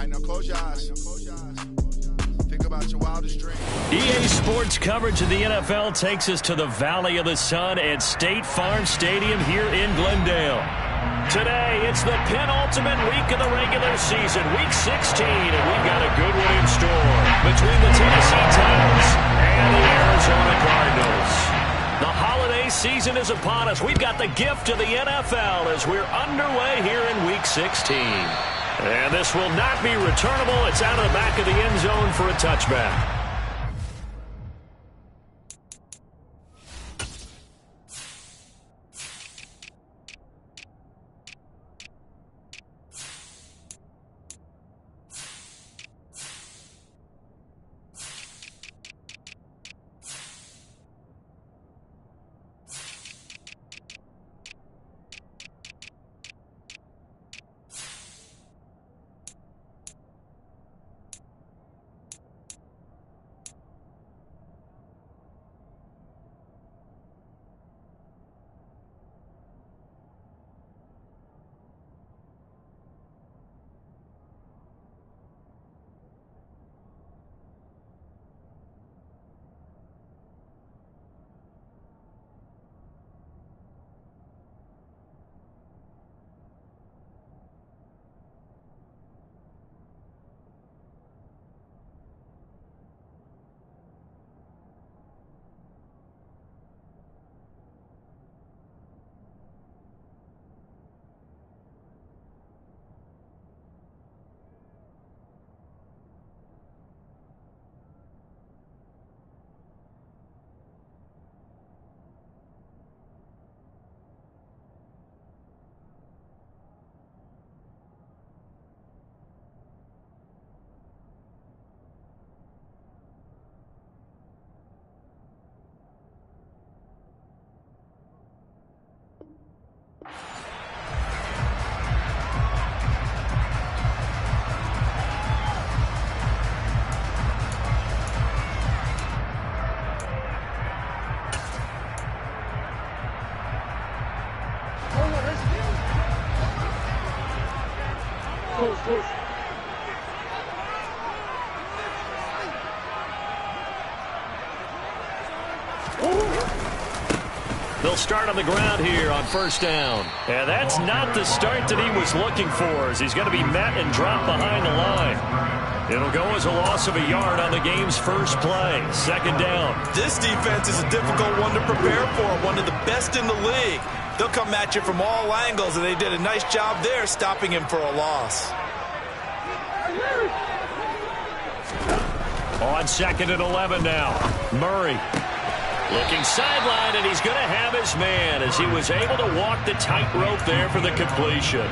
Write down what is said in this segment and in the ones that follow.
All right, now close your eyes. Think about your wildest dreams. EA Sports coverage of the NFL takes us to the Valley of the Sun at State Farm Stadium here in Glendale. Today, it's the penultimate week of the regular season, Week 16, and we've got a good one in store between the Tennessee Titans and the Arizona Cardinals. The holiday season is upon us. We've got the gift of the NFL as we're underway here in Week 16. And this will not be returnable. It's out of the back of the end zone for a touchback. They'll start on the ground here on first down. And that's not the start that he was looking for, as he's going to be met and dropped behind the line. It'll go as a loss of a yard on the game's first play. Second down. This defense is a difficult one to prepare for, one of the best in the league. They'll come at you from all angles, and they did a nice job there stopping him for a loss. On second and 11 now. Murray looking sideline, and he's going to have his man as he was able to walk the tightrope there for the completion.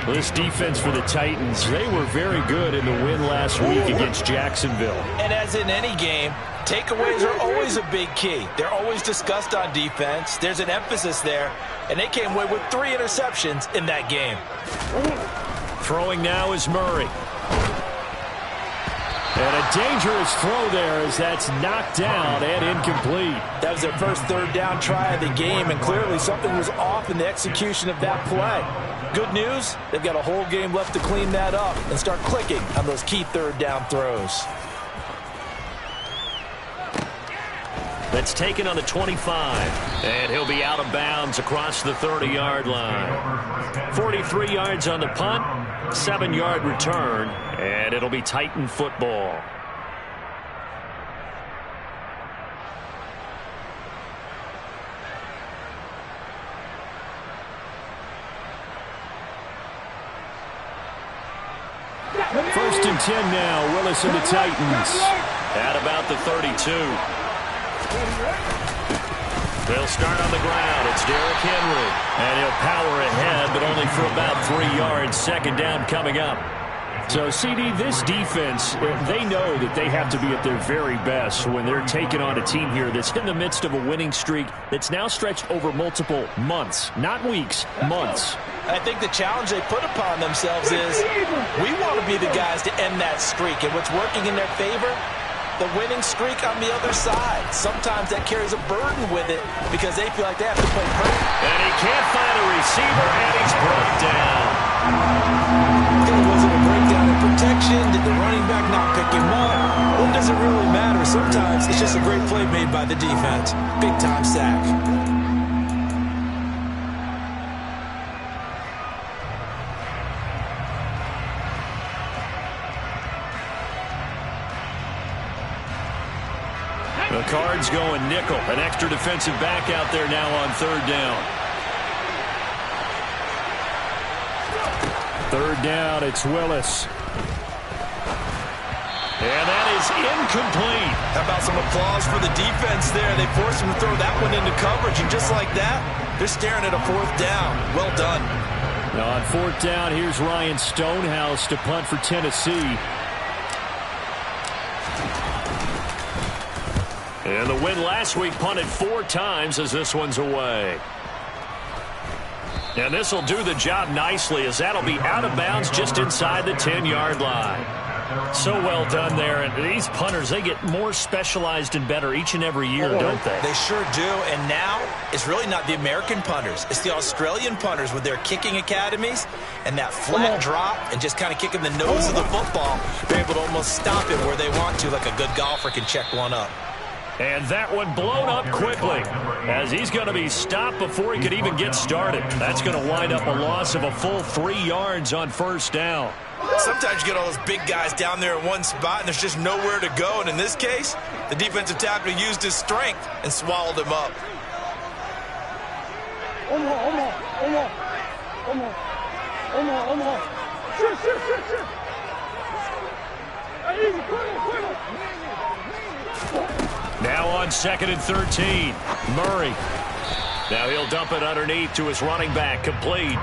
This defense for the Titans, they were very good in the win last week against Jacksonville. And as in any game, takeaways are always a big key. They're always discussed on defense. There's an emphasis there, and they came away with 3 interceptions in that game. Throwing now is Murray. And a dangerous throw there as that's knocked down and incomplete. That was their first third down try of the game, and clearly something was off in the execution of that play. Good news, they've got a whole game left to clean that up and start clicking on those key third down throws. That's taken on the 25, and he'll be out of bounds across the 30-yard line. 43 yards on the punt, 7-yard return, and it'll be Titan football. First and 10 now, Willis and the Titans at about the 32. They'll start on the ground. It's Derrick Henry. And he'll power ahead, but only for about 3 yards. Second down coming up. So, CD, this defense, they know that they have to be at their very best when they're taking on a team here that's in the midst of a winning streak that's now stretched over multiple months, not weeks, months. I think the challenge they put upon themselves is we want to be the guys to end that streak. And what's working in their favor? The winning streak on the other side. Sometimes that carries a burden with it because they feel like they have to play perfect. And he can't find a receiver, and he's brought down. It wasn't a breakdown great play made by the defense. Big-time sack. The Cards going nickel. An extra defensive back out there now on third down. Third down, it's Willis. And that is incomplete. How about some applause for the defense there? They forced him to throw that one into coverage, and just like that, they're staring at a fourth down. Well done. Now on fourth down, here's Ryan Stonehouse to punt for Tennessee. And the win last week punted 4 times as this one's away. And this will do the job nicely as that'll be out of bounds just inside the 10-yard line. So well done there. And these punters, they get more specialized and better each and every year, don't they? They sure do. And now it's really not the American punters. It's the Australian punters with their kicking academies and that flat drop and just kind of kicking the nose of the football. They're able to almost stop it where they want to, like a good golfer can check one up. And that one blown up quickly as he's going to be stopped before he could even get started. That's going to wind up a loss of a full 3 yards on first down. Sometimes you get all those big guys down there in one spot and there's just nowhere to go. And in this case, the defensive tackle used his strength and swallowed him up. Now on 2nd and 13, Murray. Now he'll dump it underneath to his running back, complete.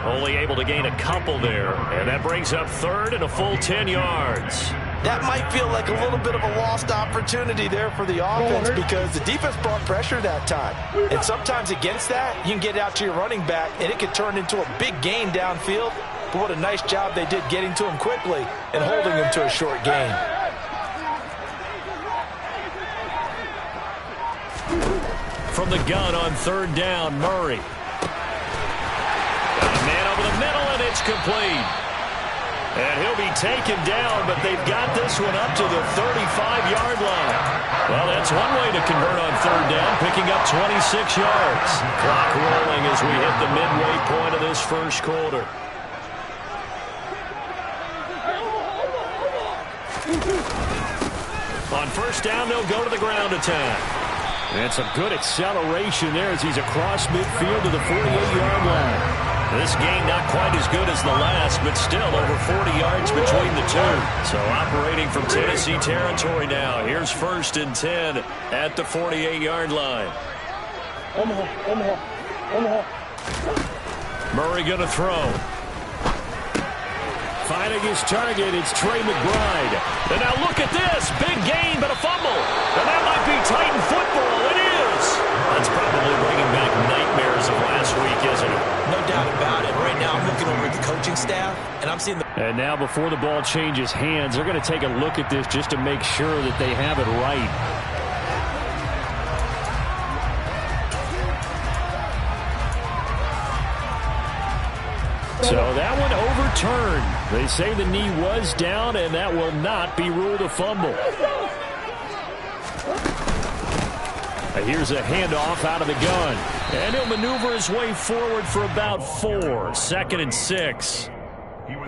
Only able to gain a couple there, and that brings up 3rd and a full 10 yards. That might feel like a little bit of a lost opportunity there for the offense because the defense brought pressure that time. And sometimes against that, you can get out to your running back, and it could turn into a big gain downfield. But what a nice job they did getting to him quickly and holding him to a short gain. From the gun on 3rd down, Murray. Got a man over the middle, and it's complete. And he'll be taken down, but they've got this one up to the 35-yard line. Well, that's one way to convert on 3rd down, picking up 26 yards. Clock rolling as we hit the midway point of this first quarter. On first down, they'll go to the ground attack. And some good acceleration there as he's across midfield to the 48-yard line. This game not quite as good as the last, but still over 40 yards between the two. So operating from Tennessee territory now. Here's 1st and 10 at the 48-yard line. Murray going to throw. Finding his target, it's Trey McBride. And now look at this. Big gain, but a fumble. And that might be Titan football. It is. That's probably bringing back nightmares of last week, isn't it? No doubt about it. Right now I'm looking over at the coaching staff, and I'm seeing the... And now before the ball changes hands, they're going to take a look at this just to make sure that they have it right. So that one overturned. They say the knee was down, and that will not be ruled a fumble. Here's a handoff out of the gun. And he'll maneuver his way forward for about 4. 2nd and 6.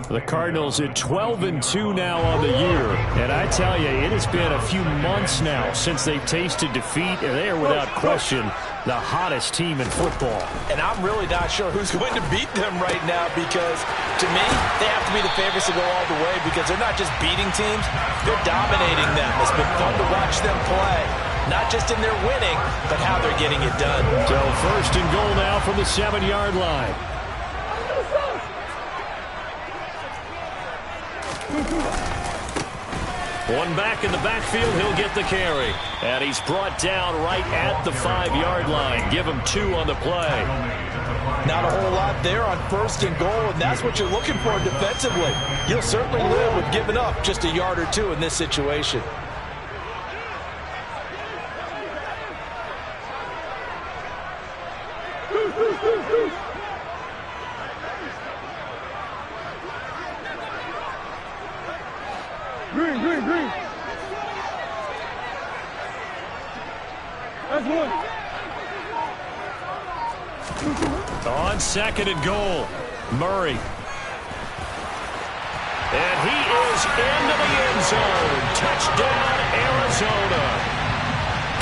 The Cardinals at 12-2 now on the year. And I tell you, it has been a few months now since they've tasted defeat, and they are without question the hottest team in football. And I'm really not sure who's going to beat them right now because, to me, they have to be the favorites to go all the way because they're not just beating teams, they're dominating them. It's been fun to watch them play, not just in their winning, but how they're getting it done. So 1st and goal now from the 7-yard line. One back in the backfield, he'll get the carry. And he's brought down right at the 5-yard line. Give him 2 on the play. Not a whole lot there on 1st and goal, and that's what you're looking for defensively. You'll certainly live with giving up just a yard or 2 in this situation. On second and goal, Murray. And he is into the end zone. Touchdown, Arizona.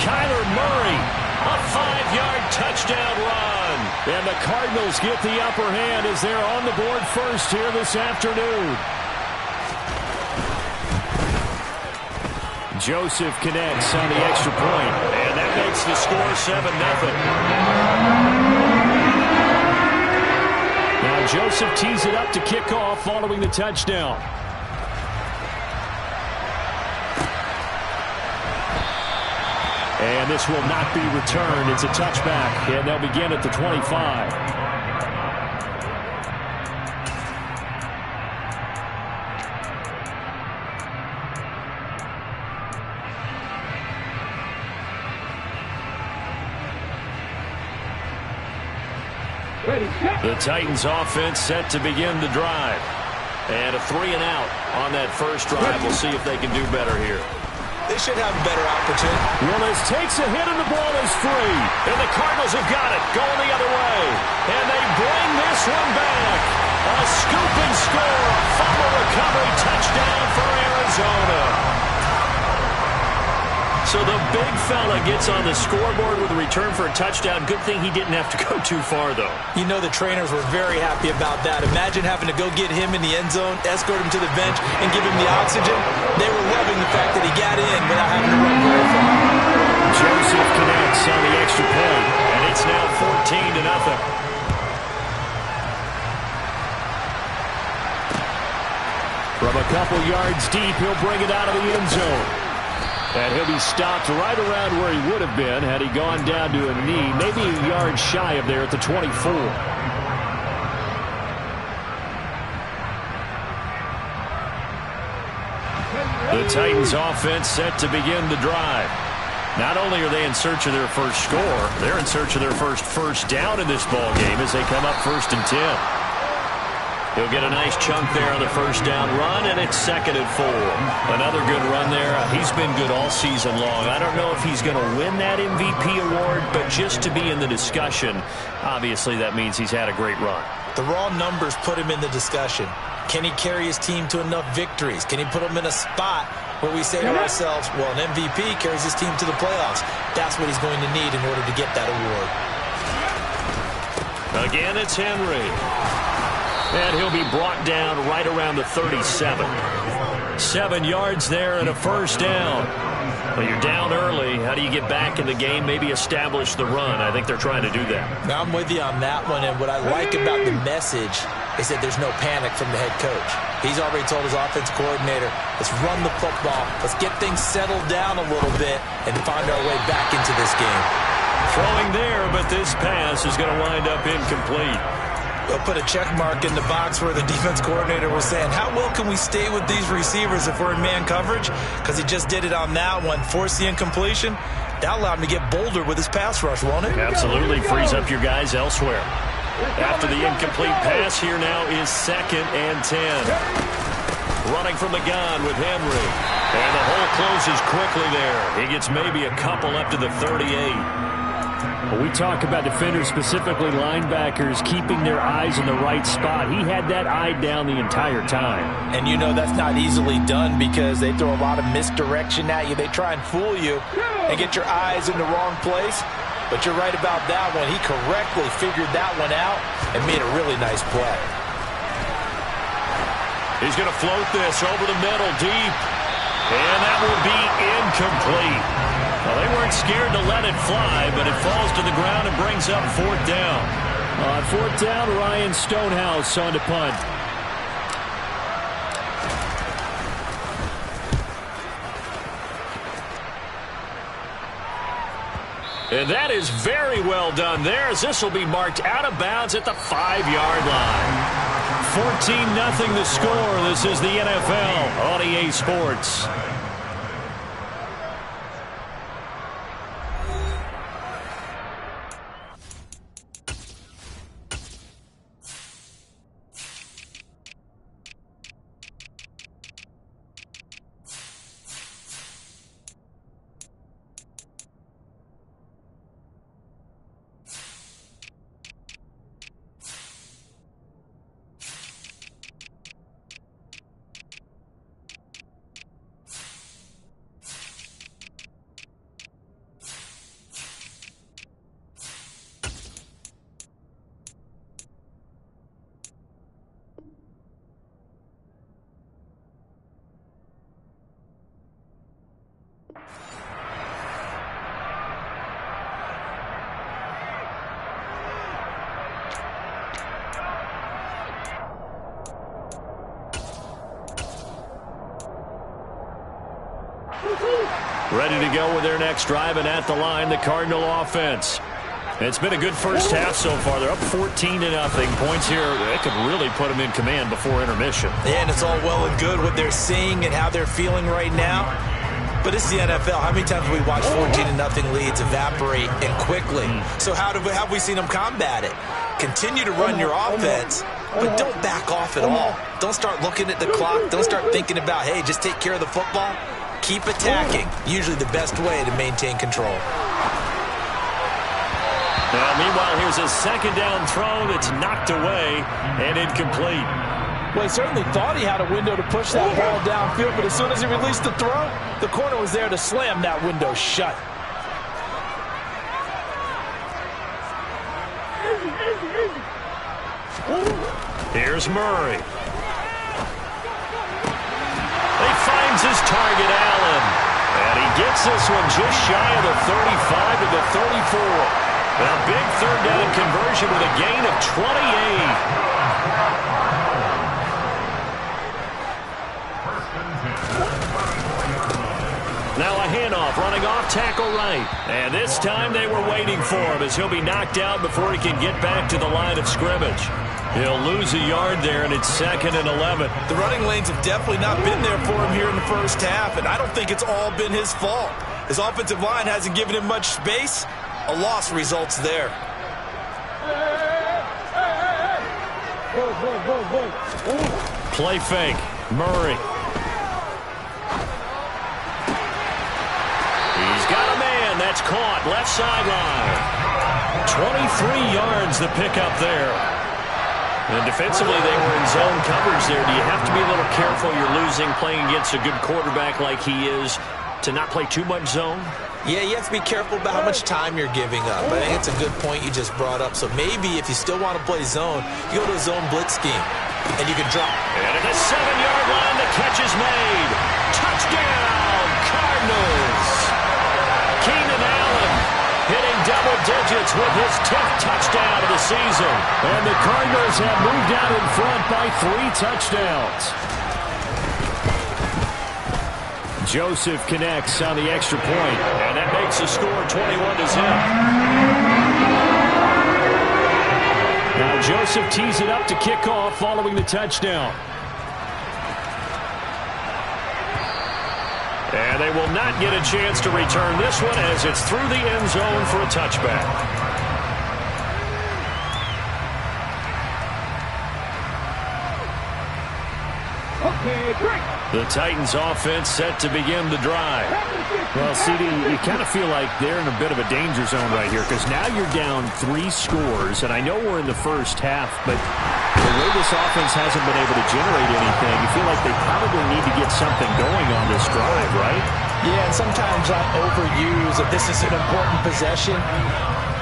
Kyler Murray, a 5-yard touchdown run. And the Cardinals get the upper hand as they're on the board first here this afternoon. Joseph connects on the extra point, and that makes the score 7-0. Now Joseph tees it up to kick off following the touchdown. And this will not be returned. It's a touchback, and they'll begin at the 25. The Titans offense set to begin the drive. And a 3-and-out on that first drive. We'll see if they can do better here. They should have a better opportunity. Willis takes a hit and the ball is free. And the Cardinals have got it, going the other way. And they bring this one back. A scoop and score, a fumble recovery touchdown for Arizona. So the big fella gets on the scoreboard with a return for a touchdown. Good thing he didn't have to go too far, though. You know the trainers were very happy about that. Imagine having to go get him in the end zone, escort him to the bench, and give him the oxygen. They were loving the fact that he got in without having to run very far. Joseph connects on the extra point, and it's now 14-0. From a couple yards deep, he'll bring it out of the end zone. And he'll be stopped right around where he would have been had he gone down to a knee, maybe a yard shy of there at the 24. The Titans offense set to begin the drive. Not only are they in search of their first score, they're in search of their first down in this ball game as they come up 1st and 10. He'll get a nice chunk there on the first down run, and it's 2nd and 4. Another good run there. He's been good all season long. I don't know if he's going to win that MVP award, but just to be in the discussion, obviously that means he's had a great run. The raw numbers put him in the discussion. Can he carry his team to enough victories? Can he put them in a spot where we say to ourselves, well, an MVP carries his team to the playoffs. That's what he's going to need in order to get that award. Again, it's Henry. And he'll be brought down right around the 37. 7 yards there and a first down. Well, you're down early. How do you get back in the game? Maybe establish the run. I think they're trying to do that. Now, I'm with you on that one. And what I like about the message is that there's no panic from the head coach. He's already told his offensive coordinator, let's run the football. Let's get things settled down a little bit and find our way back into this game. Throwing there, but this pass is going to wind up incomplete. They'll put a check mark in the box where the defense coordinator was saying, how well can we stay with these receivers if we're in man coverage? Because he just did it on that one, forced the incompletion. That allowed him to get bolder with his pass rush, won't it? Absolutely, frees up your guys elsewhere. After the incomplete pass, here now is 2nd and 10. Running from the gun with Henry. And the hole closes quickly there. He gets maybe a couple up to the 38. We talk about defenders, specifically linebackers, keeping their eyes in the right spot. He had that eye down the entire time. And you know that's not easily done because they throw a lot of misdirection at you. They try and fool you and get your eyes in the wrong place. But you're right about that one. He correctly figured that one out and made a really nice play. He's going to float this over the middle deep. And that will be incomplete. Well, they weren't scared to let it fly, but it falls to the ground and brings up 4th down. On 4th down, Ryan Stonehouse on to punt. And that is very well done there, as this will be marked out of bounds at the 5-yard line. 14-0 the score. This is the NFL on EA Sports. Ready to go with their next drive, and at the line, the Cardinal offense. It's been a good first half so far. They're up 14-0. Points here, they could really put them in command before intermission. And it's all well and good what they're seeing and how they're feeling right now. But it's the NFL. How many times have we watched 14-0 leads evaporate and quickly? So how have we seen them combat it? Continue to run your offense, but don't back off at all. Don't start looking at the clock. Don't start thinking about, hey, just take care of the football. Keep attacking. Usually the best way to maintain control. Now, meanwhile, here's a second down throw that's knocked away and incomplete. Well, he certainly thought he had a window to push that ball downfield, but as soon as he released the throw, the corner was there to slam that window shut. Here's Murray. He finds his target, Allen. And he gets this one just shy of the 35 to the 34. A big third down conversion with a gain of 28. Now a handoff, running off tackle right. And this time they were waiting for him as he'll be knocked out before he can get back to the line of scrimmage. He'll lose a yard there, and it's 2nd and 11. The running lanes have definitely not been there for him here in the first half, and I don't think it's all been his fault. His offensive line hasn't given him much space. A loss results there. Play fake. Murray. He's got a man. That's caught. Left sideline. 23 yards the pickup there. And defensively, they were in zone coverage there. Do you have to be a little careful? You're losing, playing against a good quarterback like he is, to not play too much zone? Yeah, you have to be careful about how much time you're giving up. I think it's a good point you just brought up. So maybe if you still want to play zone, you go to a zone blitz scheme, and you can drop. And at the 7-yard line, the catch is made. Touchdown, Cardinals. Keenan Allen hitting double digits with his 10th touchdown of the season. And the Cardinals have moved out in front by 3 touchdowns. Joseph connects on the extra point, and that makes the score 21-0. Now Joseph tees it up to kick off following the touchdown. And they will not get a chance to return this one as it's through the end zone for a touchback. The Titans offense set to begin the drive. Well, CD, you kind of feel like they're in a bit of a danger zone right here because now you're down 3 scores, and I know we're in the first half, but the way this offense hasn't been able to generate anything, you feel like they probably need to get something going on this drive, right? Yeah, and sometimes I overuse that this is an important possession.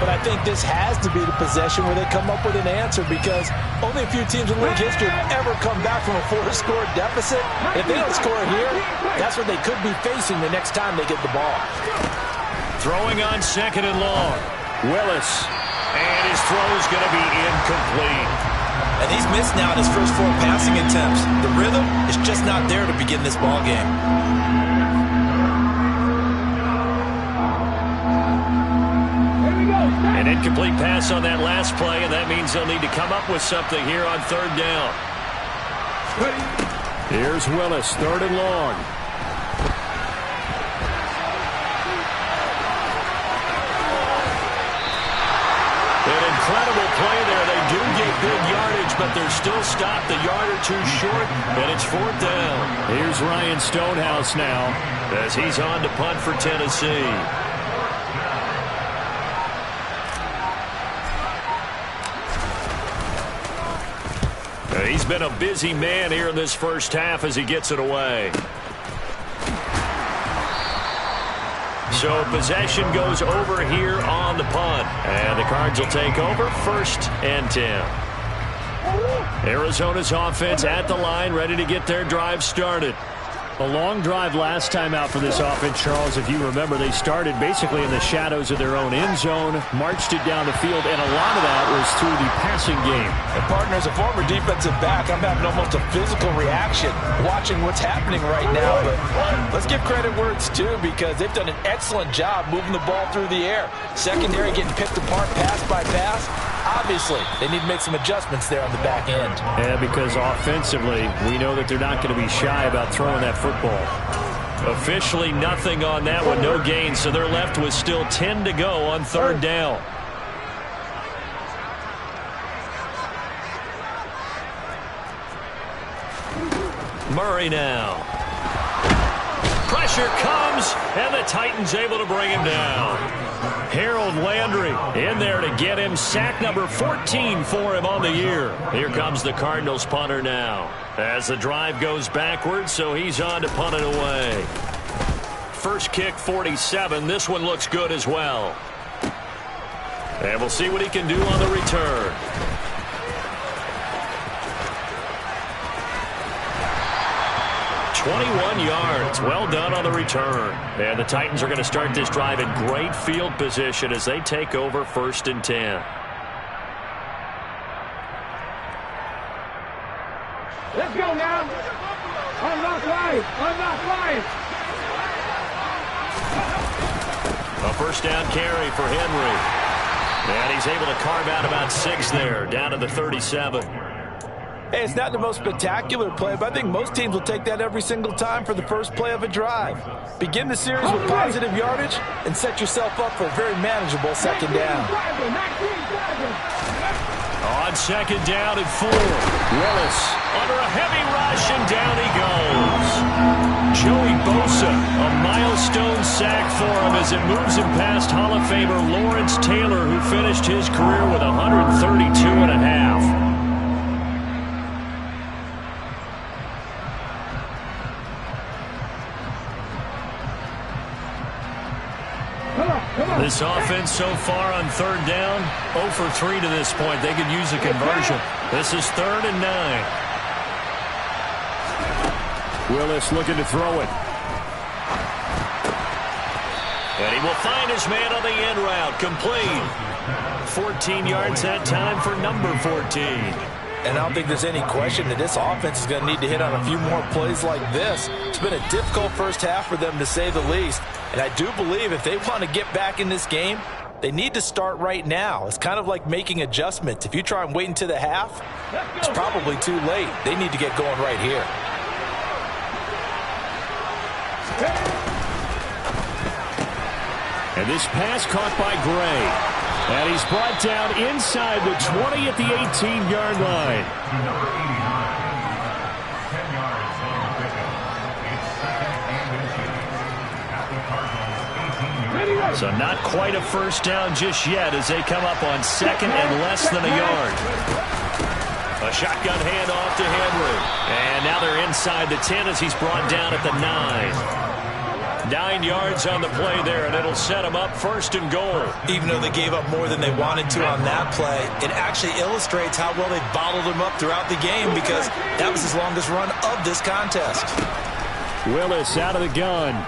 But I think this has to be the possession where they come up with an answer because only a few teams in league history have ever come back from a 4-score deficit. If they don't score here, that's what they could be facing the next time they get the ball. Throwing on 2nd and long. Willis. And his throw is going to be incomplete. And he's missed now his first 4 passing attempts. The rhythm is just not there to begin this ball game. An incomplete pass on that last play, and that means they'll need to come up with something here on 3rd down. Here's Willis, 3rd and long. An incredible play there. They do get big yardage, but they're still stopped a yard or 2 short, and it's 4th down. Here's Ryan Stonehouse now as he's on to punt for Tennessee. He's been a busy man here in this first half as he gets it away. So possession goes over here on the punt. And the Cards will take over 1st and 10. Arizona's offense at the line, ready to get their drive started. A long drive last time out for this offense, Charles. If you remember, they started basically in the shadows of their own end zone, marched it down the field, and a lot of that was through the passing game. And partner, as a former defensive back, I'm having almost a physical reaction watching what's happening right now. But let's give credit where it's due, because they've done an excellent job moving the ball through the air. Secondary getting picked apart pass by pass. Obviously, they need to make some adjustments there on the back end. Yeah, because offensively, we know that they're not going to be shy about throwing that football. Officially nothing on that one, no gain, so they're left with still 10 to go on third down. Murray now. Pressure comes, and the Titans able to bring him down. Harold Landry in there to get him. Sack number 14 for him on the year. Here comes the Cardinals punter now, as the drive goes backwards, so he's on to punt it away. First kick, 47. This one looks good as well. And we'll see what he can do on the return. "21 yards. Well done on the return. And the Titans are going to start this drive in great field position as they take over 1st and 10. Let's go now. Unlock life. Unlock life. A first down carry for Henry. And he's able to carve out about 6 there, down to the 37. Hey, it's not the most spectacular play, but I think most teams will take that every single time for the first play of a drive. Begin the series with positive yardage and set yourself up for a very manageable second down. On second down and 4. Willis under a heavy rush, and down he goes. Joey Bosa, a milestone sack for him as it moves him past Hall of Famer Lawrence Taylor, who finished his career with 132.5. This offense so far on third down, 0 for 3 to this point. They could use a conversion. This is 3rd and 9. Willis looking to throw it. And he will find his man on the end route. Complete. 14 yards that time for number 14. And I don't think there's any question that this offense is going to need to hit on a few more plays like this. It's been a difficult first half for them, to say the least. And I do believe if they want to get back in this game, they need to start right now. It's kind of like making adjustments. If you try and wait until the half, it's probably too late. They need to get going right here. And this pass caught by Gray. And he's brought down inside the 20 at the 18-yard line. So not quite a first down just yet as they come up on 2nd and less than a yard. A shotgun handoff to Henry. And now they're inside the 10 as he's brought down at the 9. 9 yards on the play there, and it'll set them up 1st and goal. Even though they gave up more than they wanted to on that play, it actually illustrates how well they bottled him up throughout the game, because that was his longest run of this contest. Willis out of the gun.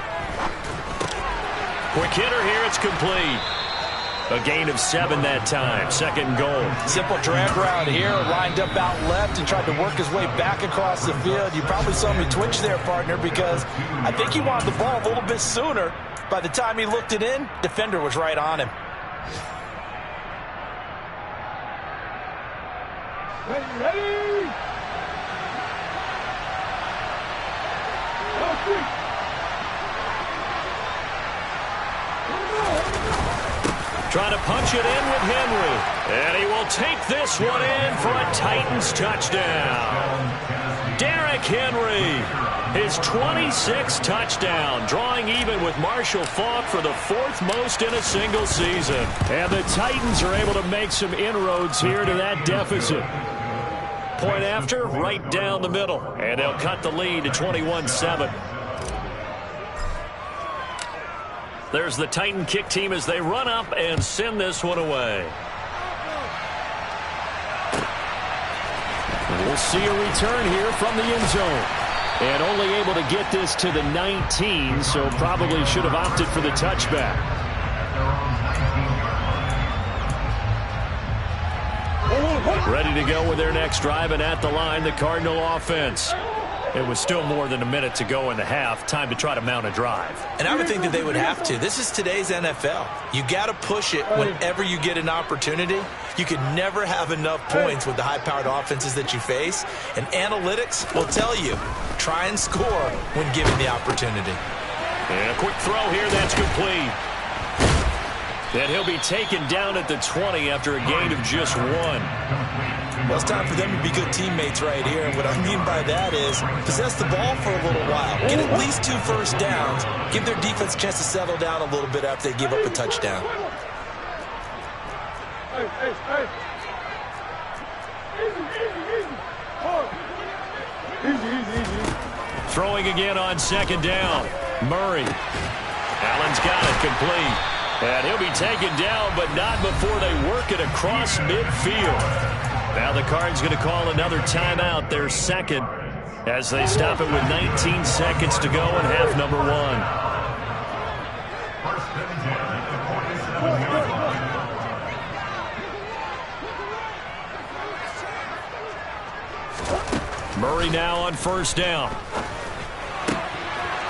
Quick hitter here, it's complete. A gain of 7 that time, 2nd and goal. Simple drag route here, lined up out left and tried to work his way back across the field. You probably saw me twitch there, partner, because I think he wanted the ball a little bit sooner. By the time he looked it in, defender was right on him. Ready? Trying to punch it in with Henry. And he will take this one in for a Titans touchdown. Derrick Henry, his 26th touchdown, drawing even with Marshall Faulk for the 4th most in a single season. And the Titans are able to make some inroads here to that deficit. Point after, right down the middle. And they'll cut the lead to 21-7. There's the Titan kick team as they run up and send this one away. We'll see a return here from the end zone. And only able to get this to the 19, so probably should have opted for the touchback. Ready to go with their next drive, and at the line, the Cardinal offense. It was still more than a minute to go in the half. Time to try to mount a drive. And I would think that they would have to. This is today's NFL. You got to push it whenever you get an opportunity. You can never have enough points with the high-powered offenses that you face. And analytics will tell you, try and score when given the opportunity. And a quick throw here, that's complete. And he'll be taken down at the 20 after a gain of just 1. Well, it's time for them to be good teammates right here. And what I mean by that is possess the ball for a little while. Get at least 2 first downs. Give their defense a chance to settle down a little bit after they give up a touchdown. Throwing again on second down. Murray. Allen's got it complete. And he'll be taken down, but not before they work it across midfield. Now the Cards going to call another timeout, their second, as they stop it with 19 seconds to go in half number 1. Murray now on first down.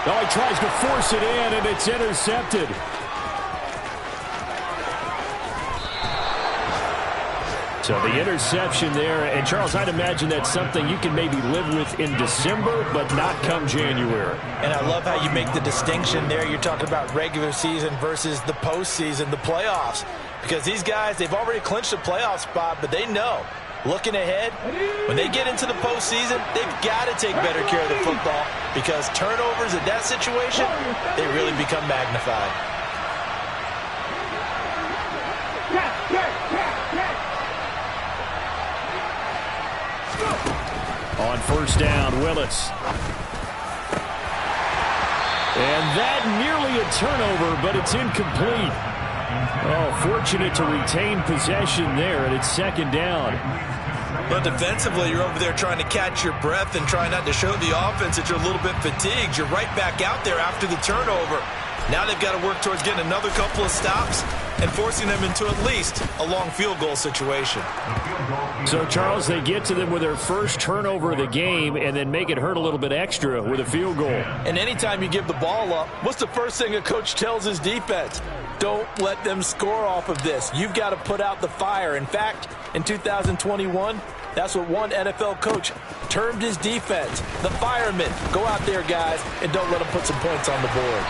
Oh, he tries to force it in, and it's intercepted. So the interception there, and Charles, I'd imagine that's something you can maybe live with in December, but not come January. And I love how you make the distinction there. You're talking about regular season versus the postseason, the playoffs. Because these guys, they've already clinched a playoff spot, but they know, looking ahead, when they get into the postseason, they've got to take better care of the football because turnovers in that situation, they really become magnified. On first down, Willis. And that nearly a turnover, but it's incomplete. Oh, fortunate to retain possession there, and it's second down. But defensively, you're over there trying to catch your breath and try not to show the offense that you're a little bit fatigued. You're right back out there after the turnover. Now they've got to work towards getting another couple of stops and forcing them into at least a long field goal situation. So, Charles, they get to them with their first turnover of the game and then make it hurt a little bit extra with a field goal. And anytime you give the ball up, what's the first thing a coach tells his defense? Don't let them score off of this. You've got to put out the fire. In fact, in 2021, that's what one NFL coach termed his defense. The firemen. Go out there, guys, and don't let them put some points on the board.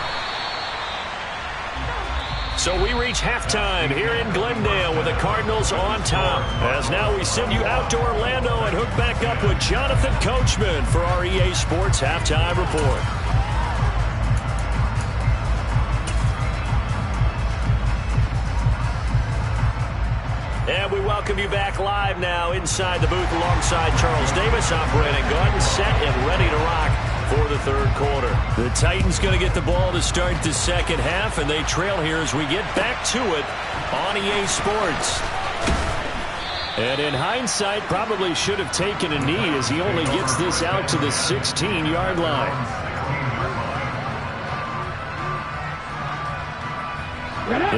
So we reach halftime here in Glendale with the Cardinals on top. As now we send you out to Orlando and hook back up with Jonathan Coachman for our EA Sports Halftime Report. And we welcome you back live now inside the booth alongside Charles Davis. I'm Brandon Gordon, set and ready to rock for the third quarter. The Titans going to get the ball to start the second half, and they trail here as we get back to it on EA Sports. And in hindsight, probably should have taken a knee as he only gets this out to the 16-yard line.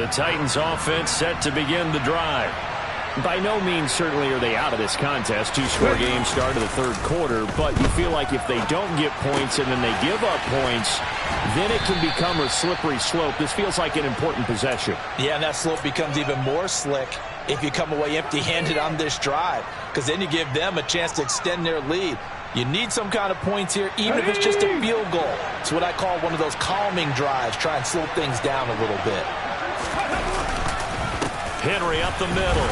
The Titans offense set to begin the drive. By no means certainly are they out of this contest. 2-score game start of the third quarter, but you feel like if they don't get points and then they give up points, then it can become a slippery slope. This feels like an important possession. Yeah, and that slope becomes even more slick if you come away empty-handed on this drive, because then you give them a chance to extend their lead. You need some kind of points here, even if it's just a field goal. It's what I call one of those calming drives. Try and slow things down a little bit. Henry up the middle.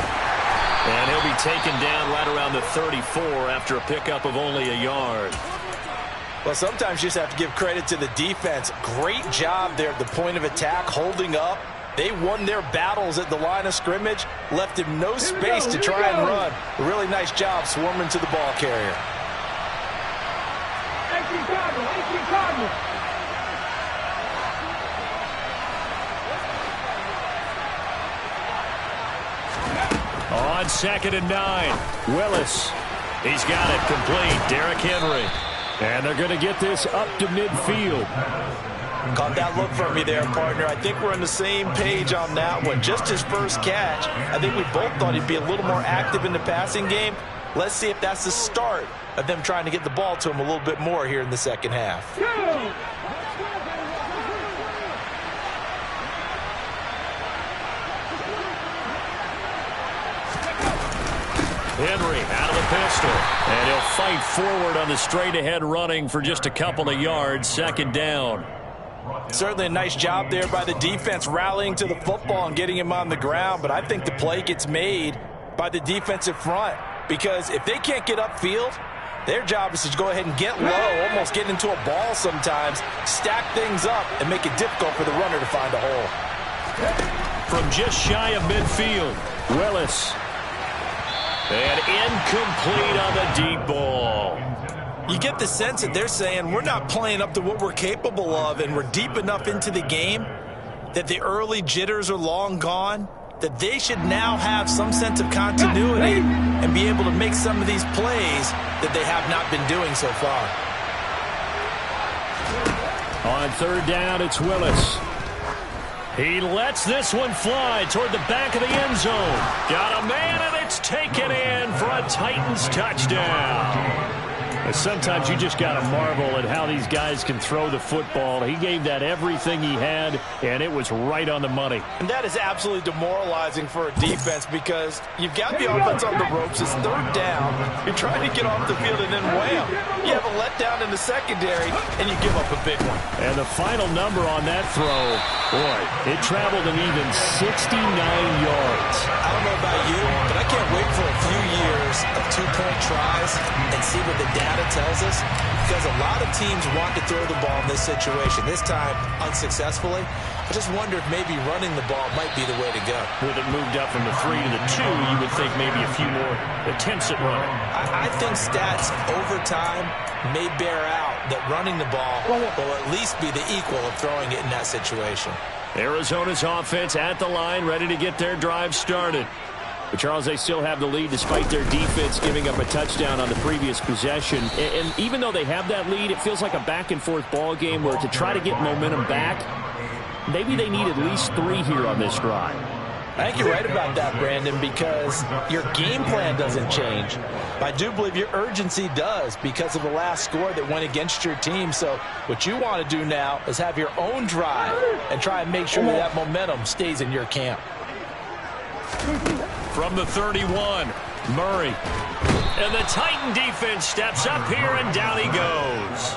And he'll be taken down right around the 34 after a pickup of only a yard. Well, sometimes you just have to give credit to the defense. Great job there at the point of attack, holding up. They won their battles at the line of scrimmage, left him no space to try and run. A really nice job swarming to the ball carrier. On 2nd and 9, Willis. He's got it complete. Derrick Henry. And they're going to get this up to midfield. Caught that look from me there, partner. I think we're on the same page on that one. Just his first catch, I think we both thought he'd be a little more active in the passing game. Let's see if that's the start of them trying to get the ball to him a little bit more here in the second half. Henry out of the pistol. And he'll fight forward on the straight-ahead running for just a couple of yards. Second down. Certainly a nice job there by the defense rallying to the football and getting him on the ground. But I think the play gets made by the defensive front. Because if they can't get upfield, their job is to go ahead and get low, almost get into a ball sometimes, stack things up, and make it difficult for the runner to find a hole. From just shy of midfield, Willis. And incomplete on the deep ball. You get the sense that they're saying we're not playing up to what we're capable of, and we're deep enough into the game that the early jitters are long gone, that they should now have some sense of continuity and be able to make some of these plays that they have not been doing so far. On third down, it's Willis. He lets this one fly toward the back of the end zone. Got a man, and it's taken in for a Titans touchdown. Sometimes you just got to marvel at how these guys can throw the football. He gave that everything he had, and it was right on the money. And that is absolutely demoralizing for a defense because you've got the offense on the ropes. It's third down. You're trying to get off the field, and then wham, you have a letdown in the secondary, and you give up a big one. And the final number on that throw, boy, it traveled an even 69 yards. I don't know about you, but I can't wait for a few years of two-point tries and see what the data tells us, because a lot of teams want to throw the ball in this situation. This time, unsuccessfully. I just wonder if maybe running the ball might be the way to go. With it moved up from the 3 to the 2, you would think maybe a few more attempts at running. I think stats over time may bear out that running the ball will at least be the equal of throwing it in that situation. Arizona's offense at the line, ready to get their drive started. But, Charles, they still have the lead despite their defense giving up a touchdown on the previous possession. And even though they have that lead, it feels like a back-and-forth ball game where to try to get momentum back, maybe they need at least 3 here on this drive. I think you're right about that, Brandon, because your game plan doesn't change. I do believe your urgency does because of the last score that went against your team. So what you want to do now is have your own drive and try and make sure that momentum stays in your camp. From the 31, Murray. And the Titan defense steps up here, and down he goes.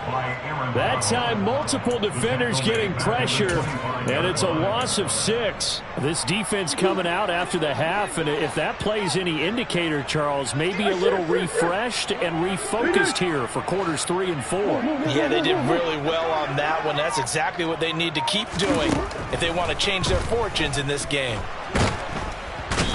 That time, multiple defenders getting pressure, and it's a loss of 6. This defense coming out after the half, and if that plays any indicator, Charles, maybe a little refreshed and refocused here for quarters 3 and 4. Yeah, they did really well on that one. That's exactly what they need to keep doing if they want to change their fortunes in this game.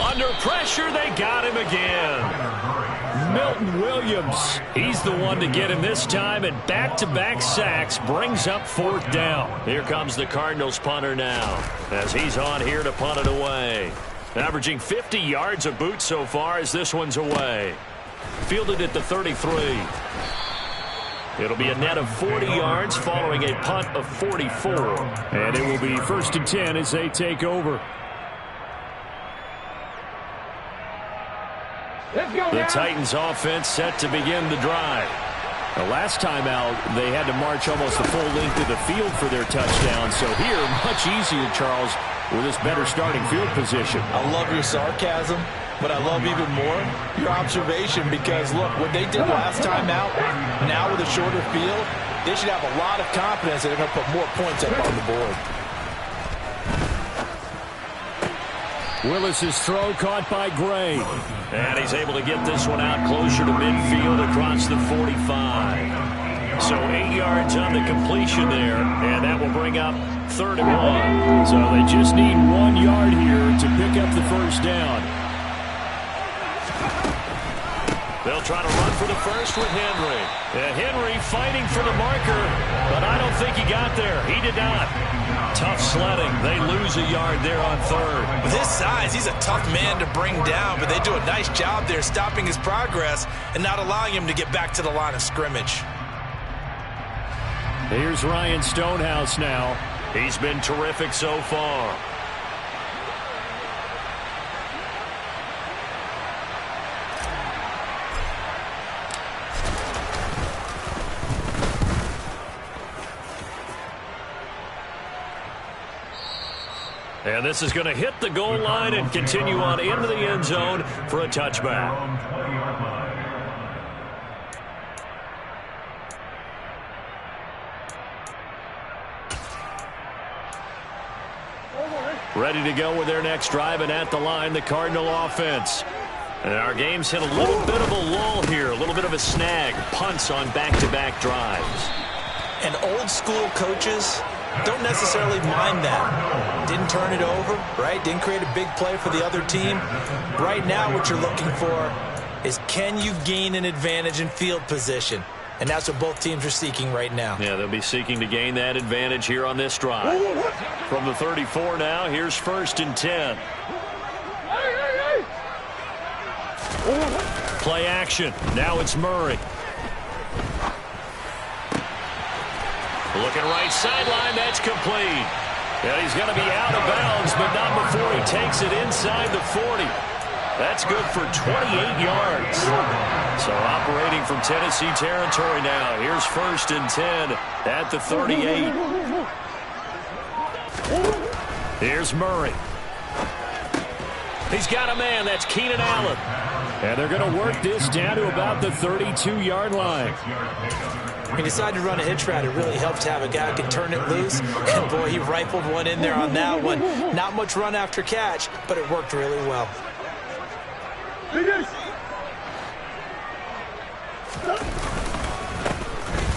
Under pressure, they got him again. Milton Williams, he's the one to get him this time, and back-to-back sacks brings up 4th down. Here comes the Cardinals punter now, as he's on here to punt it away. Averaging 50 yards a boot so far as this one's away. Fielded at the 33. It'll be a net of 40 yards following a punt of 44. And it will be 1st and 10 as they take over. The Titans offense set to begin the drive. The last time out, they had to march almost the full length of the field for their touchdown. So here, much easier, Charles, with this better starting field position. I love your sarcasm, but I love even more your observation because, look, what they did last time out, now with a shorter field, they should have a lot of confidence that they're going to put more points up on the board. Willis's throw caught by Gray. And he's able to get this one out closer to midfield across the 45. So 8 yards on the completion there, and that will bring up 3rd and 1. So they just need 1 yard here to pick up the first down. They'll try to run for the first with Henry. Henry fighting for the marker, but I don't think he got there. He did not. Tough sledding. They lose a yard there on 3rd. With his size, he's a tough man to bring down, but they do a nice job there stopping his progress and not allowing him to get back to the line of scrimmage. Here's Ryan Stonehouse now. He's been terrific so far. And this is going to hit the goal line and continue on into the end zone for a touchback. Ready to go with their next drive, and at the line, the Cardinal offense. And our game's hit a little bit of a lull here, a little bit of a snag. Punts on back-to-back drives. And old-school coaches don't necessarily mind that. Didn't turn it over, right? Didn't create a big play for the other team. Right now, what you're looking for is, can you gain an advantage in field position? And that's what both teams are seeking right now. Yeah, they'll be seeking to gain that advantage here on this drive. From the 34 now, here's 1st and 10. Play action. Now it's Murray. Looking right sideline, that's complete. And he's going to be out of bounds, but not before he takes it inside the 40. That's good for 28 yards. So operating from Tennessee territory now. Here's 1st and 10 at the 38. Here's Murray. He's got a man. That's Keenan Allen. And they're going to work this down to about the 32-yard line. He decided to run a hitch route. It really helped to have a guy who can turn it loose. And, boy, he rifled one in there on that one. Not much run after catch, but it worked really well.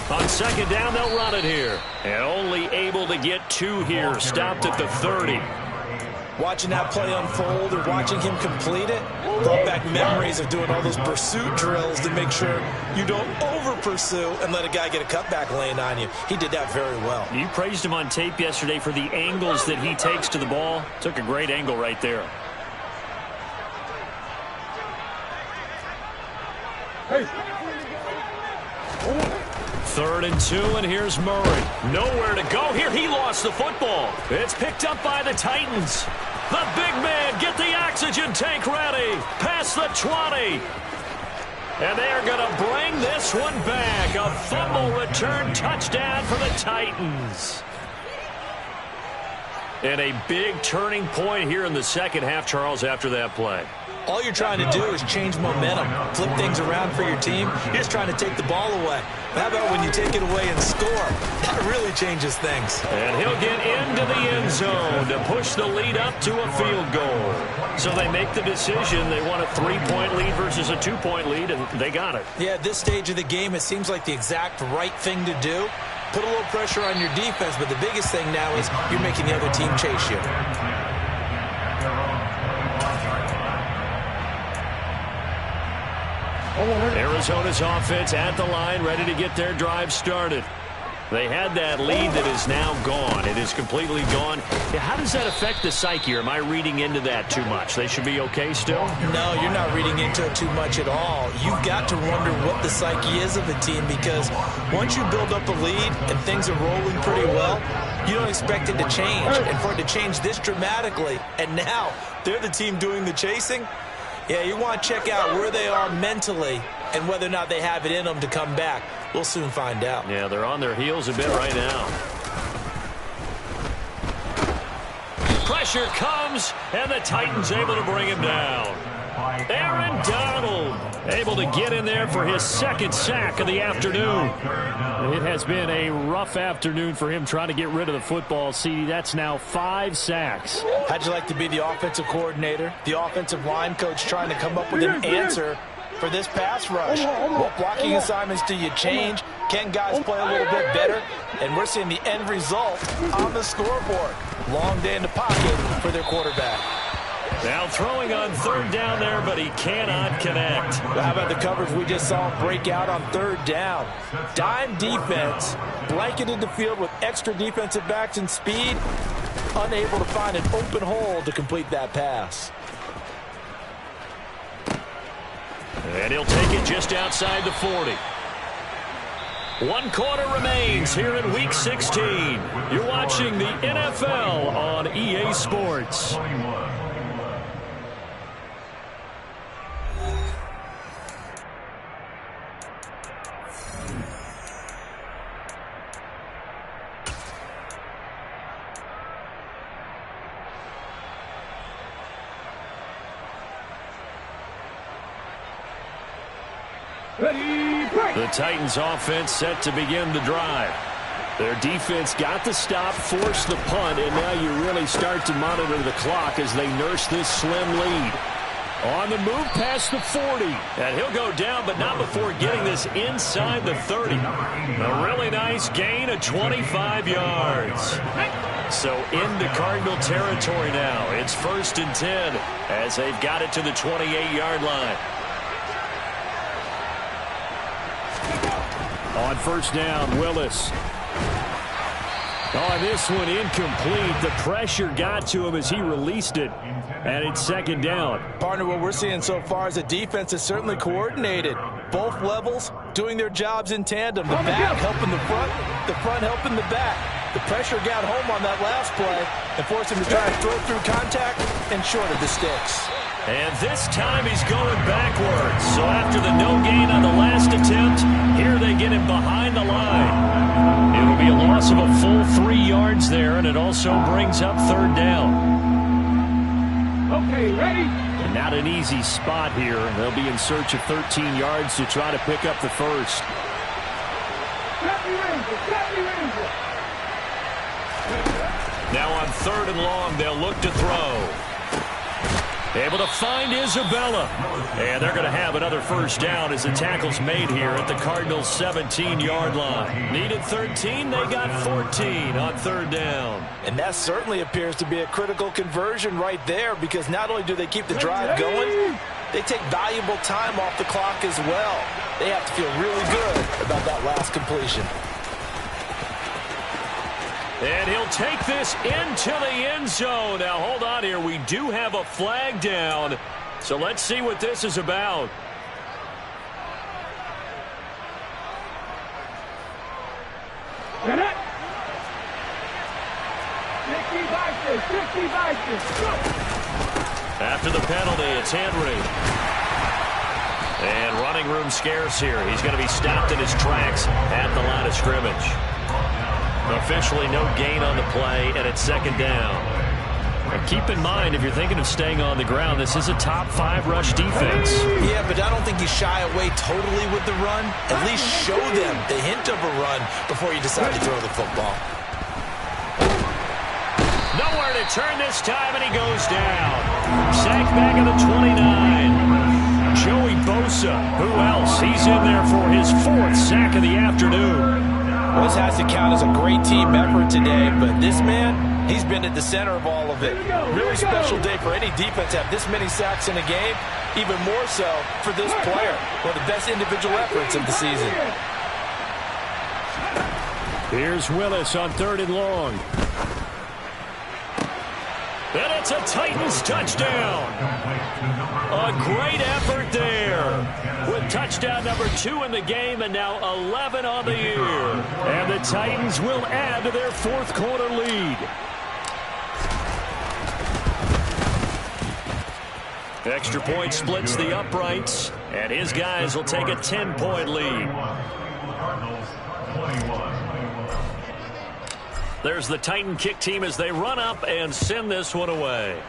On 2nd down, they'll run it here. And only able to get 2 here. Stopped at the 30. Watching that play unfold or watching him complete it brought back memories of doing all those pursuit drills to make sure you don't over-pursue and let a guy get a cutback lane on you. He did that very well. You praised him on tape yesterday for the angles that he takes to the ball. Took a great angle right there. Hey. 3rd and 2, and here's Murray. Nowhere to go here. He lost the football. It's picked up by the Titans. The big man, get the oxygen tank ready. Past the 20. And they are going to bring this one back. A fumble return touchdown for the Titans. And a big turning point here in the second half, Charles, after that play. All you're trying to do is change momentum, flip things around for your team. You're just trying to take the ball away. How about when you take it away and score? That really changes things. And he'll get into the end zone to push the lead up to a field goal. So they make the decision. They want a 3-point lead versus a 2-point lead, and they got it. Yeah, at this stage of the game, it seems like the exact right thing to do. Put a little pressure on your defense, but the biggest thing now is you're making the other team chase you. Arizona's offense at the line, ready to get their drive started. They had that lead that is now gone. It is completely gone. How does that affect the psyche? Or am I reading into that too much? They should be okay still? No, you're not reading into it too much at all. You've got to wonder what the psyche is of the team, because once you build up a lead and things are rolling pretty well, you don't expect it to change. And for it to change this dramatically, and now they're the team doing the chasing, yeah, you want to check out where they are mentally and whether or not they have it in them to come back. We'll soon find out. Yeah, they're on their heels a bit right now. Pressure comes, and the Titans able to bring him down. Aaron Donald able to get in there for his 2nd sack of the afternoon. It has been a rough afternoon for him trying to get rid of the football, CD. That's now 5 sacks. How'd you like to be the offensive coordinator, the offensive line coach, trying to come up with an answer for this pass rush? What blocking assignments do you change? Can guys play a little bit better? And we're seeing the end result on the scoreboard. Long day in the pocket for their quarterback. Now throwing on 3rd down there, but he cannot connect. Well, how about the coverage we just saw him break out on 3rd down? Dime defense, blanketed the field with extra defensive backs and speed, unable to find an open hole to complete that pass. And he'll take it just outside the 40. 1 quarter remains here in Week 16. You're watching the NFL on EA Sports. The Titans offense set to begin the drive. Their defense got the stop, forced the punt, and now you really start to monitor the clock as they nurse this slim lead. On the move past the 40. And he'll go down, but not before getting this inside the 30. A really nice gain of 25 yards. So into Cardinal territory now. It's 1st and 10 as they've got it to the 28-yard line. On 1st down, Willis. Oh, this one incomplete. The pressure got to him as he released it. And it's 2nd down. Partner, what we're seeing so far is the defense is certainly coordinated. Both levels doing their jobs in tandem. The back helping the front helping the back. The pressure got home on that last play and forced him to try to throw through contact and short of the sticks. And this time he's going backwards. So after the no gain on the last attempt, here they get him behind the line. It'll be a loss of a full 3 yards there, and it also brings up 3rd down. Okay, ready? And not an easy spot here. They'll be in search of 13 yards to try to pick up the first. Now on 3rd and long, they'll look to throw. Able to find Isabella. And they're going to have another 1st down as the tackle's made here at the Cardinals' 17-yard line. Needed 13, they got 14 on 3rd down. And that certainly appears to be a critical conversion right there, because not only do they keep the drive going, they take valuable time off the clock as well. They have to feel really good about that last completion. And he'll take this into the end zone. Now, hold on here. We do have a flag down. So let's see what this is about. After the penalty, it's Henry. And running room scarce here. He's going to be stopped in his tracks at the line of scrimmage. Officially no gain on the play, and it's 2nd down. Now keep in mind, if you're thinking of staying on the ground, this is a top 5 rush defense. Yeah, but I don't think you shy away totally with the run. At least show them the hint of a run before you decide to throw the football. Nowhere to turn this time, and he goes down. Sacked back at the 29. Joey Bosa, who else? He's in there for his 4th sack of the afternoon. Well, this has to count as a great team effort today, but this man, he's been at the center of all of it. Really special day for any defense to have this many sacks in a game, even more so for this player. One of the best individual efforts of the season. Here's Willis on 3rd and long. And it's a Titans touchdown. A great effort there. With touchdown number 2 in the game and now 11 on the year. And the Titans will add to their 4th quarter lead. Extra point splits the uprights. And his guys will take a 10-point lead. There's the Titan kick team as they run up and send this one away.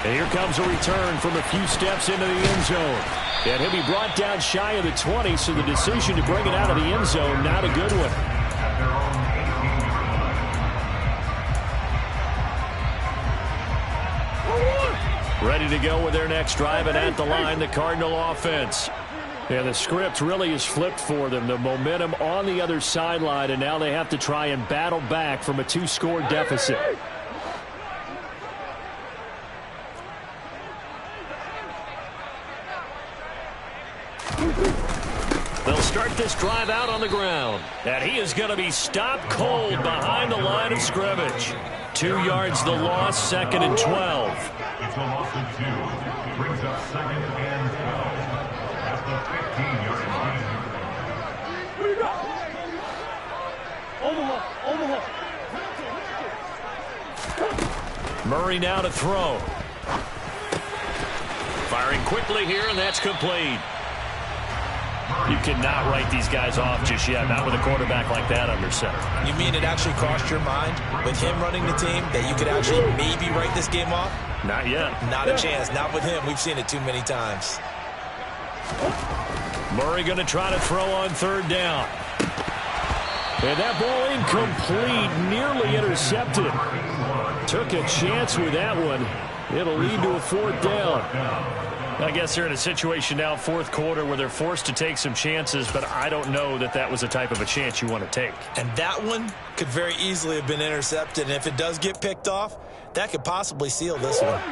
And here comes a return from a few steps into the end zone. And he'll be brought down shy of the 20, so the decision to bring it out of the end zone, not a good one. Ready to go with their next drive, and at the line, the Cardinal offense. Yeah, the script really is flipped for them. The momentum on the other sideline, and now they have to try and battle back from a 2-score deficit. They'll start this drive out on the ground. And he is going to be stopped cold behind the line of scrimmage. 2 yards the loss, 2nd and 12. It's a loss of 2. Brings up 2nd and 12. At the Murray now to throw. Firing quickly here, and that's complete. You cannot write these guys off just yet, not with a quarterback like that under center. You mean it actually crossed your mind with him running the team that you could actually maybe write this game off? Not yet. Not a chance. Not with him. We've seen it too many times. Murray going to try to throw on third down. And that ball incomplete, nearly intercepted. Took a chance with that one. It'll lead to a fourth down. I guess they're in a situation now, fourth quarter, where they're forced to take some chances, but I don't know that that was the type of a chance you want to take. And that one could very easily have been intercepted, and if it does get picked off, that could possibly seal this one.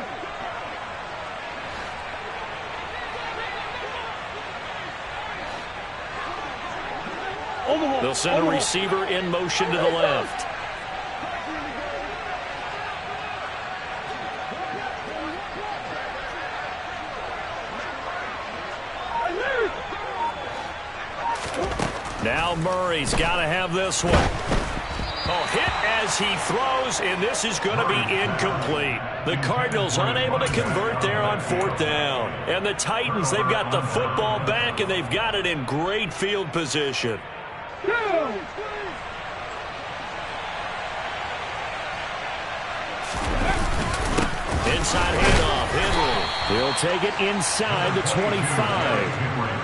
They'll send a receiver in motion to the left. Now Murray's got to have this one. Oh, hit as he throws, and this is going to be incomplete. The Cardinals unable to convert there on fourth down. And the Titans, they've got the football back, and they've got it in great field position. Inside handoff, Henry. He'll take it inside the 25.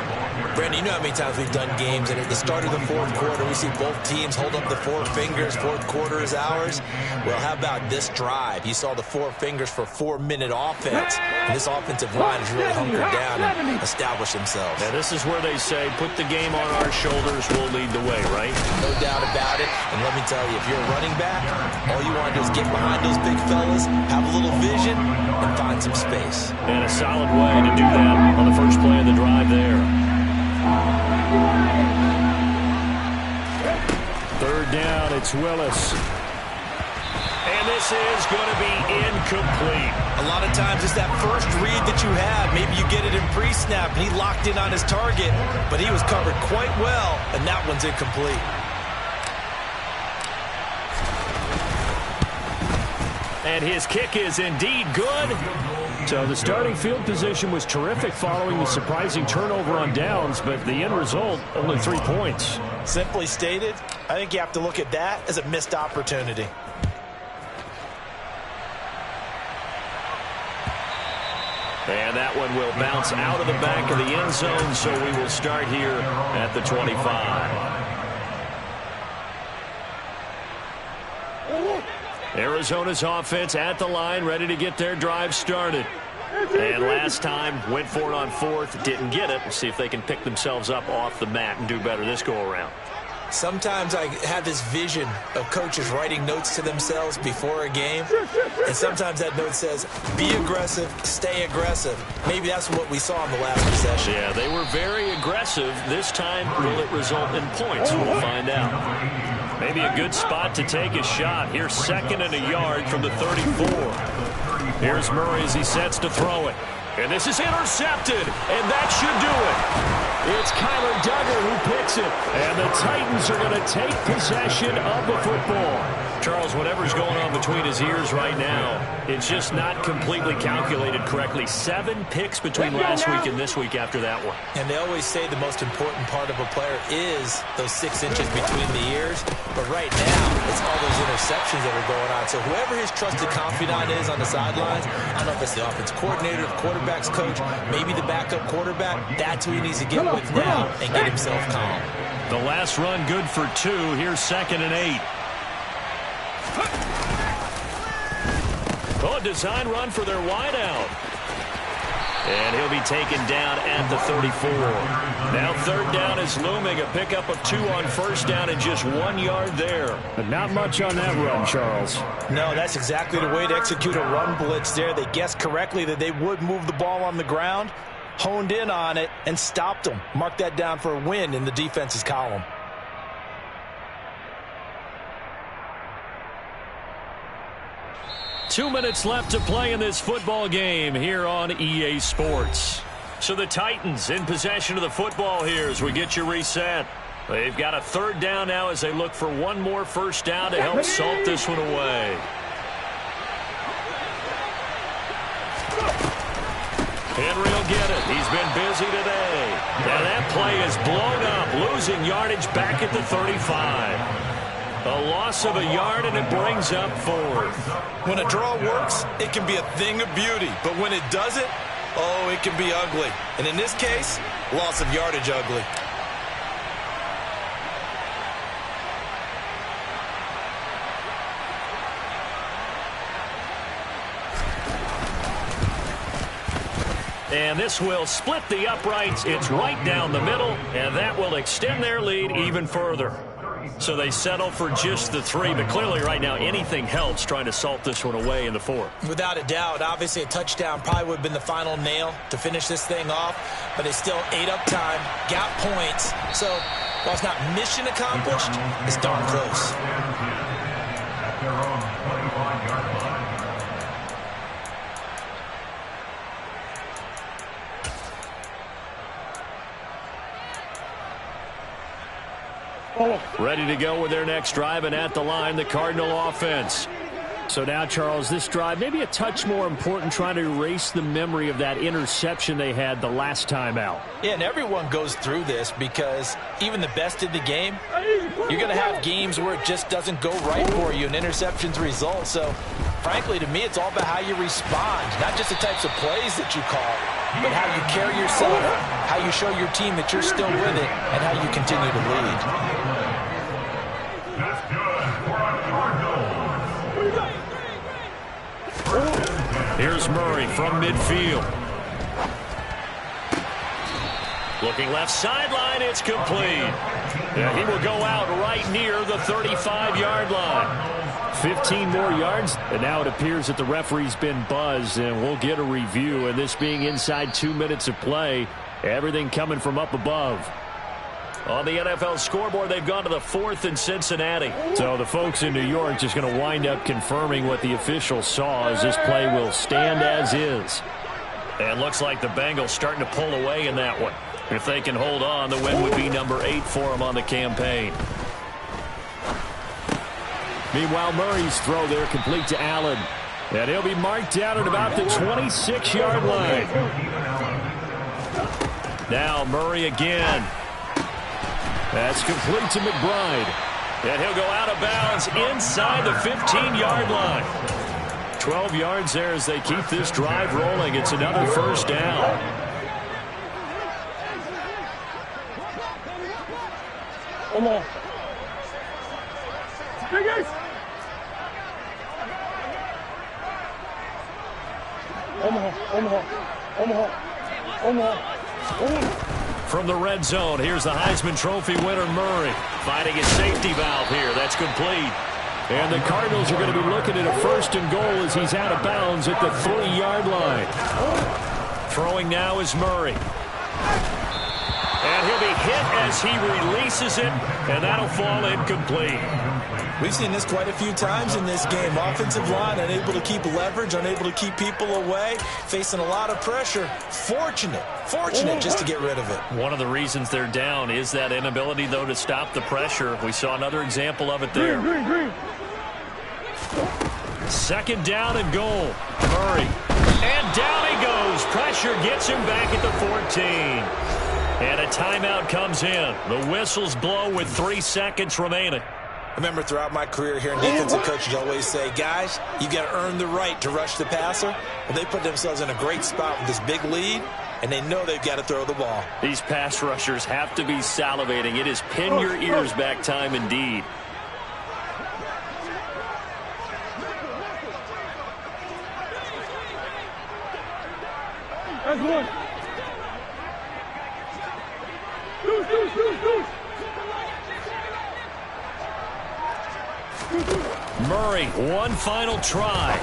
Brandon, you know how many times we've done games, and at the start of the fourth quarter, we see both teams hold up the four fingers. Fourth quarter is ours. Well, how about this drive? You saw the four fingers for 4-minute offense, and this offensive line has really hunkered down and established themselves. Yeah, this is where they say, put the game on our shoulders, we'll lead the way, right? No doubt about it. And let me tell you, if you're a running back, all you want to do is get behind those big fellas, have a little vision, and find some space. And a solid way to do that on the first play of the drive there. Third down, it's Willis. And this is going to be incomplete. A lot of times it's that first read that you have. Maybe you get it in pre-snap, and he locked in on his target, but he was covered quite well, and that one's incomplete. And his kick is indeed good. So the starting field position was terrific following the surprising turnover on downs, but the end result, only 3 points. Simply stated, I think you have to look at that as a missed opportunity. And that one will bounce out of the back of the end zone, so we will start here at the 25. Arizona's offense at the line, ready to get their drive started. And last time, went for it on fourth, didn't get it. We'll see if they can pick themselves up off the mat and do better this go-around. Sometimes I have this vision of coaches writing notes to themselves before a game, and sometimes that note says, be aggressive, stay aggressive. Maybe that's what we saw in the last possession. Yeah, they were very aggressive. This time, will it result in points? We'll find out. Maybe a good spot to take a shot. Here's 2nd and a yard from the 34. Here's Murray as he sets to throw it. And this is intercepted, and that should do it. It's Kyler Duggar who picks it, and the Titans are going to take possession of the football. Charles, whatever's going on between his ears right now, it's just not completely calculated correctly. 7 picks between last week and this week after that one. And they always say the most important part of a player is those 6 inches between the ears. But right now, it's all those interceptions that are going on. So whoever his trusted confidant is on the sidelines, I don't know if it's the offensive coordinator, the quarterback's coach, maybe the backup quarterback, that's who he needs to get with now and get himself calm. The last run good for 2. Here's 2nd and 8. Oh, design run for their wideout. And he'll be taken down at the 34. Now 3rd down is looming. A pickup of 2 on 1st down and just 1 yard there. But not much on that run, Charles. No, that's exactly the way to execute a run blitz there. They guessed correctly that they would move the ball on the ground, honed in on it, and stopped them. Mark that down for a win in the defense's column. Two minutes left to play in this football game here on EA Sports. So the Titans in possession of the football here as we get you reset. They've got a 3rd down now as they look for one more 1st down to help salt this one away. Henry will get it. He's been busy today. Now that play is blown up, losing yardage back at the 35. A loss of a yard, and it brings up 4th. When a draw works, it can be a thing of beauty. But when it doesn't, oh, it can be ugly. And in this case, loss of yardage ugly. And this will split the uprights. It's right down the middle, and that will extend their lead even further. So they settle for just the 3, but clearly right now anything helps trying to salt this one away in the 4th. Without a doubt, obviously a touchdown probably would have been the final nail to finish this thing off, but they still ate up time, got points. So while it's not mission accomplished, it's darn close. Ready to go with their next drive, and at the line, the Cardinal offense. So now, Charles, this drive maybe a touch more important, trying to erase the memory of that interception they had the last time out. Yeah, and everyone goes through this because even the best in the game, you're going to have games where it just doesn't go right for you, and interceptions result. So, frankly, to me, it's all about how you respond, not just the types of plays that you call, but how you carry yourself, how you show your team that you're still with it, and how you continue to lead. Here's Murray from midfield. Looking left sideline, it's complete. Yeah, he will go out right near the 35-yard line. 15 more yards, and now it appears that the referee's been buzzed, and we'll get a review. And this being inside 2 minutes of play, everything coming from up above. On the NFL scoreboard, they've gone to the 4th in Cincinnati. So the folks in New York just going to wind up confirming what the officials saw, as this play will stand as is. And looks like the Bengals starting to pull away in that one. If they can hold on, the win would be number 8 for them on the campaign. Meanwhile, Murray's throw there complete to Allen. And he'll be marked down at about the 26-yard line. Now Murray again. That's complete to McBride. And he'll go out of bounds inside the 15-yard line. 12 yards there as they keep this drive rolling. It's another first down. Come on. Fingers. Omaha. From the red zone, here's the Heisman Trophy winner, Murray. Finding his safety valve here. That's complete. And the Cardinals are going to be looking at a 1st and goal as he's out of bounds at the 3-yard line. Throwing now is Murray. And he'll be hit as he releases it, and that'll fall incomplete. We've seen this quite a few times in this game. Offensive line unable to keep leverage, unable to keep people away, facing a lot of pressure. Fortunate just to get rid of it. One of the reasons they're down is that inability, though, to stop the pressure. We saw another example of it there. Green. 2nd down and goal. Murray. And down he goes. Pressure gets him back at the 14. And a timeout comes in. The whistles blow with 3 seconds remaining. I remember throughout my career here in defensive coaches always say, guys, you got to earn the right to rush the passer. And they put themselves in a great spot with this big lead, and they know they've got to throw the ball. These pass rushers have to be salivating. It is pin your ears back time indeed. That's one. Murray, one final try.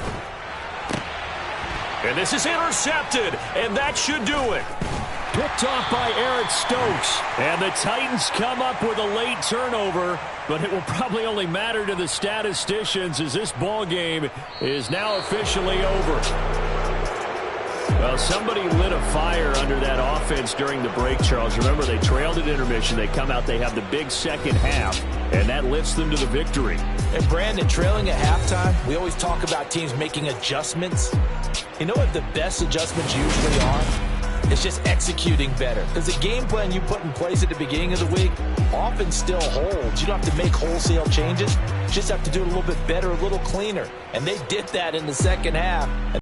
And this is intercepted, and that should do it. Picked off by Eric Stokes. And the Titans come up with a late turnover, but it will probably only matter to the statisticians as this ball game is now officially over. Well, somebody lit a fire under that offense during the break, Charles. Remember, they trailed at intermission. They come out, they have the big second half, and that lifts them to the victory. And Brandon, trailing at halftime, we always talk about teams making adjustments. You know what the best adjustments usually are? It's just executing better. Because the game plan you put in place at the beginning of the week often still holds. You don't have to make wholesale changes. You just have to do it a little bit better, a little cleaner. And they did that in the second half.